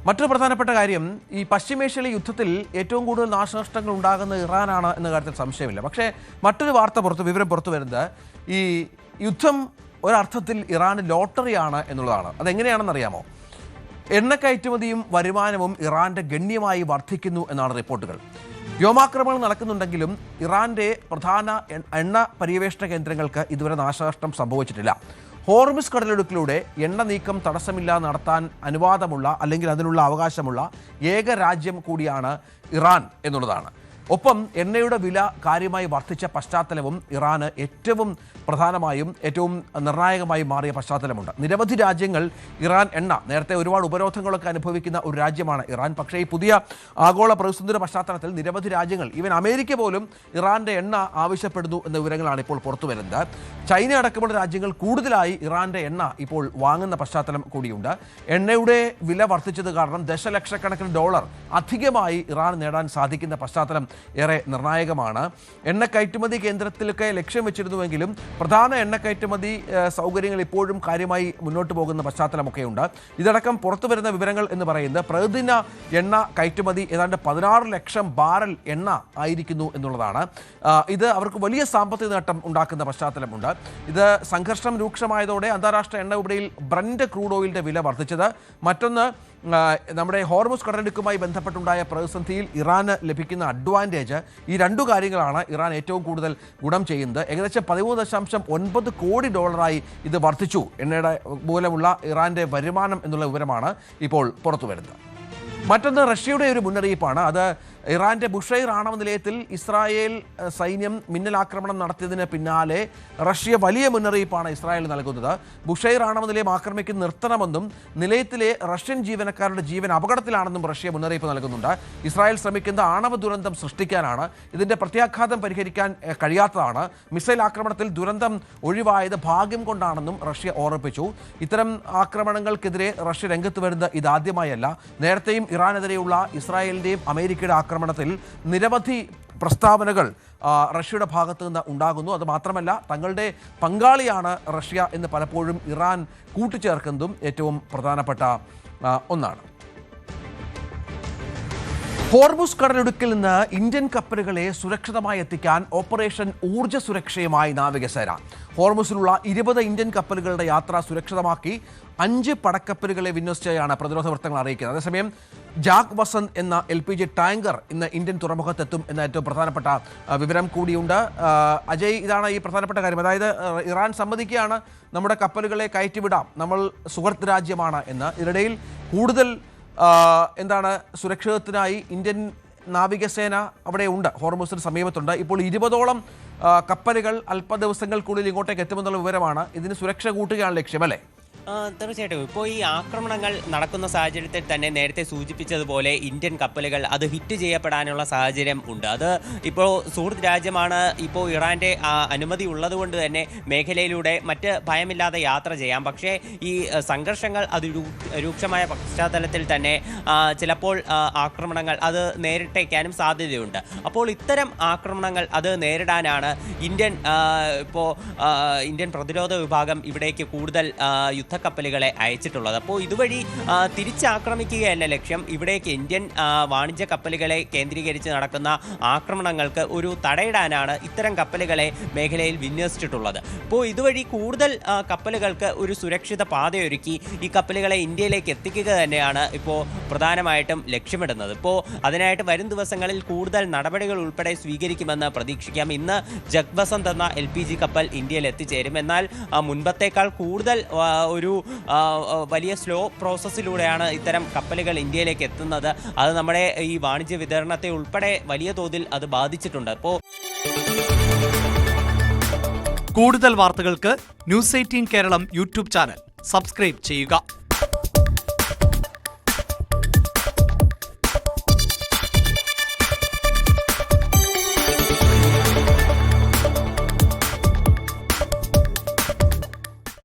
മറ്റൊരു പ്രധാനപ്പെട്ട കാര്യം, ഈ പശ്ചിമേഷ്യയിലെ യുദ്ധത്തിൽ ഏറ്റവും കൂടുതൽ നാശനഷ്ടങ്ങൾ ഉണ്ടാകുന്നത് ഇറാനാണ് എന്ന കാര്യത്തിൽ സംശയമില്ല. പക്ഷേ മറ്റൊരു വിവരം പുറത്തു വരുന്നത്, ഈ യുദ്ധം ഒരർത്ഥത്തിൽ ഇറാന് ലോട്ടറിയാണ് എന്നുള്ളതാണ്. അതെങ്ങനെയാണെന്നറിയാമോ? എണ്ണ കയറ്റുമതിയും വരുമാനവും ഇറാന്റെ ഗണ്യമായി വർദ്ധിക്കുന്നു എന്നാണ് റിപ്പോർട്ടുകൾ. വ്യോമാക്രമണം നടക്കുന്നുണ്ടെങ്കിലും ഇറാന്റെ പ്രധാന എണ്ണ പര്യവേഷണ കേന്ദ്രങ്ങൾക്ക് ഇതുവരെ നാശനഷ്ടം സംഭവിച്ചിട്ടില്ല. ഹോർമുസ് കടലിടുക്കിലൂടെ എണ്ണ നീക്കം തടസ്സമില്ലാതെ നടത്താൻ അനുവാദമുള്ള അല്ലെങ്കിൽ അതിനുള്ള അവകാശമുള്ള ഏക രാജ്യം കൂടിയാണ് ഇറാൻ എന്നുള്ളതാണ്. ഒപ്പം എണ്ണയുടെ വില കാര്യമായി വർദ്ധിച്ച പശ്ചാത്തലവും ഇറാന് ഏറ്റവും പ്രധാനമായും ഏറ്റവും നിർണായകമായി മാറിയ പശ്ചാത്തലമുണ്ട്. നിരവധി രാജ്യങ്ങൾ ഇറാൻ എണ്ണ, നേരത്തെ ഒരുപാട് ഉപരോധങ്ങളൊക്കെ അനുഭവിക്കുന്ന ഒരു രാജ്യമാണ് ഇറാൻ. പക്ഷേ ഈ പുതിയ ആഗോള പ്രതിസന്ധിയുടെ പശ്ചാത്തലത്തിൽ നിരവധി രാജ്യങ്ങൾ, ഈവൻ അമേരിക്ക പോലും ഇറാന്റെ എണ്ണ ആവശ്യപ്പെടുന്നു എന്ന വിവരങ്ങളാണ് ഇപ്പോൾ പുറത്തു വരുന്നത്. ചൈന അടക്കമുള്ള രാജ്യങ്ങൾ കൂടുതലായി ഇറാന്റെ എണ്ണ ഇപ്പോൾ വാങ്ങുന്ന പശ്ചാത്തലം കൂടിയുണ്ട്. എണ്ണയുടെ വില വർദ്ധിച്ചത് കാരണം ദശലക്ഷക്കണക്കിന് ഡോളർ അധികമായി ഇറാൻ നേടാൻ സാധിക്കുന്ന പശ്ചാത്തലം ഏറെ നിർണായകമാണ്. എണ്ണ കയറ്റുമതി കേന്ദ്രത്തിലൊക്കെ ലക്ഷ്യം വെച്ചിരുന്നുവെങ്കിലും പ്രധാന എണ്ണ കയറ്റുമതി സൗകര്യങ്ങൾ ഇപ്പോഴും കാര്യമായി മുന്നോട്ട് പോകുന്ന പശ്ചാത്തലമൊക്കെയുണ്ട്. ഇതടക്കം പുറത്തു വരുന്ന വിവരങ്ങൾ എന്ന് പറയുന്നത് പ്രതിദിന എണ്ണ കയറ്റുമതി ഏതാണ്ട് 16 ലക്ഷം ബാരൽ എണ്ണ ആയിരിക്കുന്നു എന്നുള്ളതാണ്. ഇത് അവർക്ക് വലിയ സാമ്പത്തിക നേട്ടം ഉണ്ടാക്കുന്ന പശ്ചാത്തലമുണ്ട്. ഇത് സംഘർഷം രൂക്ഷമായതോടെ അന്താരാഷ്ട്ര എണ്ണ വിപണിയിൽ ബ്രന്റ് ക്രൂഡ് ഓയിലിന്റെ വില വർദ്ധിച്ചത്. മറ്റൊന്ന്, നമ്മുടെ ഹോർമുസ് കടലിടുക്കുമായി ബന്ധപ്പെട്ടുണ്ടായ പ്രതിസന്ധിയിൽ ഇറാന് ലഭിക്കുന്ന അഡ്വാൻറ്റേജ്. ഈ രണ്ടു കാര്യങ്ങളാണ് ഇറാൻ ഏറ്റവും കൂടുതൽ ഗുണം ചെയ്യുന്നത്. ഏകദേശം 13.9 കോടി ഡോളറായി ഇത് വർദ്ധിച്ചു. എണ്ണയുടെ മൂലമുള്ള ഇറാന്റെ വരുമാനം എന്നുള്ള വിവരമാണ് ഇപ്പോൾ പുറത്തു വരുന്നത്. മറ്റൊന്ന്, റഷ്യയുടെ ഒരു മുന്നറിയിപ്പാണ്. അത് ഇറാന്റെ ബുഷൈർ ആണവ നിലയത്തിൽ ഇസ്രായേൽ സൈന്യം മിന്നലാക്രമണം നടത്തിയതിന് പിന്നാലെ റഷ്യ വലിയ മുന്നറിയിപ്പാണ് ഇസ്രായേൽ നൽകുന്നത്. ബുഷൈർ ആണവ നിലയം ആക്രമിക്കുന്ന നിർത്തണമെന്നും നിലയത്തിലെ റഷ്യൻ ജീവനക്കാരുടെ ജീവൻ അപകടത്തിലാണെന്നും റഷ്യ മുന്നറിയിപ്പ് നൽകുന്നുണ്ട്. ഇസ്രായേൽ ശ്രമിക്കുന്ന ആണവ ദുരന്തം സൃഷ്ടിക്കാനാണ്. ഇതിന്റെ പ്രത്യാഘാതം പരിഹരിക്കാൻ കഴിയാത്തതാണ്. മിസൈൽ ആക്രമണത്തിൽ ദുരന്തം ഒഴിവായത് ഭാഗ്യം കൊണ്ടാണെന്നും റഷ്യ ഓർമ്മിപ്പിച്ചു. ഇത്തരം ആക്രമണങ്ങൾക്കെതിരെ റഷ്യ രംഗത്ത് വരുന്നത് ഇതാദ്യമായല്ല. നേരത്തെയും ഇറാനെതിരെയുള്ള ഇസ്രായേലിന്റെയും അമേരിക്കയുടെ ആക്രമണത്തിൽ നിരവധി പ്രസ്താവനകൾ റഷ്യയുടെ ഭാഗത്തു നിന്ന് ഉണ്ടാകുന്നു. അത് മാത്രമല്ല, തങ്ങളുടെ പങ്കാളിയാണ് റഷ്യ എന്ന് പലപ്പോഴും ഇറാൻ കൂട്ടിച്ചേർക്കുന്നതും ഏറ്റവും പ്രധാനപ്പെട്ട ഒന്നാണ്. ഹോർമുസ് കടലിടുക്കിൽ നിന്ന് ഇന്ത്യൻ കപ്പലുകളെ സുരക്ഷിതമായി എത്തിക്കാൻ ഓപ്പറേഷൻ ഊർജ്ജ സുരക്ഷയുമായി നാവികസേന. ഹോർമുസിലുള്ള 20 ഇന്ത്യൻ കപ്പലുകളുടെ യാത്ര സുരക്ഷിതമാക്കി 5 പടക്കപ്പലുകളെ വിന്യസിച്ചാണ് പ്രതിരോധ വൃത്തങ്ങൾ അറിയിക്കുന്നത്. അതേസമയം ജാഗ് വസന്ത് എന്ന LPG ടാങ്കർ ഇന്ന് ഇന്ത്യൻ തുറമുഖത്തെത്തും എന്ന ഏറ്റവും പ്രധാനപ്പെട്ട വിവരം കൂടിയുണ്ട്. അജയ്, ഇതാണ് ഈ പ്രധാനപ്പെട്ട കാര്യം. അതായത് ഇറാൻ സമ്മതിക്കുകയാണ് നമ്മുടെ കപ്പലുകളെ കയറ്റിവിടാം, നമ്മൾ സുഹൃത്ത് രാജ്യമാണ് എന്ന്. ഇതിനിടയിൽ കൂടുതൽ സുരക്ഷിതത്തിനായി ഇന്ത്യൻ നാവികസേന അവിടെ ഉണ്ട്, ഹോർമുസിന് സമീപത്തുണ്ട്. ഇപ്പോൾ 20ഓളം കപ്പലുകൾ അല്പ ദിവസങ്ങൾക്കുള്ളിൽ ഇങ്ങോട്ടേക്ക് എത്തുമെന്നുള്ള വിവരമാണ്. ഇതിന് സുരക്ഷ കൂട്ടുകയാണ് ലക്ഷ്യം, അല്ലേ? തീർച്ചയായിട്ടും. ഇപ്പോൾ ഈ ആക്രമണങ്ങൾ നടക്കുന്ന സാഹചര്യത്തിൽ തന്നെ നേരത്തെ സൂചിപ്പിച്ചതുപോലെ ഇന്ത്യൻ കപ്പലുകൾ അത് ഹിറ്റ് ചെയ്യപ്പെടാനുള്ള സാഹചര്യം ഉണ്ട്. അത് ഇപ്പോൾ സുഹൃത്ത് രാജ്യമാണ്. ഇപ്പോൾ ഇറാൻ്റെ അനുമതി ഉള്ളതുകൊണ്ട് തന്നെ മേഖലയിലൂടെ മറ്റ് ഭയമില്ലാതെ യാത്ര ചെയ്യാം. പക്ഷേ ഈ സംഘർഷങ്ങൾ അത് രൂക്ഷമായ പശ്ചാത്തലത്തിൽ തന്നെ ചിലപ്പോൾ ആക്രമണങ്ങൾ അത് നേരിട്ടേക്കാനും സാധ്യതയുണ്ട്. അപ്പോൾ ഇത്തരം ആക്രമണങ്ങൾ അത് നേരിടാനാണ് ഇന്ത്യൻ പ്രതിരോധ വിഭാഗം ഇവിടേക്ക് കൂടുതൽ യുദ്ധക്കപ്പലുകളെ അയച്ചിട്ടുള്ളത്. അപ്പോൾ ഇതുവഴി തിരിച്ചാക്രമിക്കുകയല്ല ലക്ഷ്യം. ഇവിടേക്ക് ഇന്ത്യൻ വാണിജ്യ കപ്പലുകളെ കേന്ദ്രീകരിച്ച് നടക്കുന്ന ആക്രമണങ്ങൾക്ക് ഒരു തടയിടാനാണ് ഇത്തരം കപ്പലുകളെ മേഖലയിൽ വിന്യസിച്ചിട്ടുള്ളത്. അപ്പോൾ ഇതുവഴി കൂടുതൽ കപ്പലുകൾക്ക് ഒരു സുരക്ഷിത പാതയൊരുക്കി ഈ കപ്പലുകളെ ഇന്ത്യയിലേക്ക് എത്തിക്കുക തന്നെയാണ് ഇപ്പോൾ പ്രധാനമായിട്ടും ലക്ഷ്യമിടുന്നത്. ഇപ്പോൾ അതിനായിട്ട് വരും ദിവസങ്ങളിൽ കൂടുതൽ നടപടികൾ ഉൾപ്പെടെ സ്വീകരിക്കുമെന്ന് പ്രതീക്ഷിക്കാം. ഇന്ന് ജഗ് വസന്ത് എന്ന LPG കപ്പൽ ഇന്ത്യയിൽ എത്തിച്ചേരും. എന്നാൽ മുൻപത്തേക്കാൾ കൂടുതൽ ഒരു വലിയ സ്ലോ പ്രോസസ്സിലൂടെയാണ് ഇത്തരം കപ്പലുകൾ ഇന്ത്യയിലേക്ക് എത്തുന്നത്. അത് നമ്മുടെ ഈ വാണിജ്യ വിതരണത്തെ ഉൾപ്പെടെ വലിയ തോതിൽ അത് ബാധിച്ചിട്ടുണ്ട്. അപ്പോൾ കൂടുതൽ വാർത്തകൾക്ക് News 18 Keralam YouTube channel subscribe ചെയ്യുക.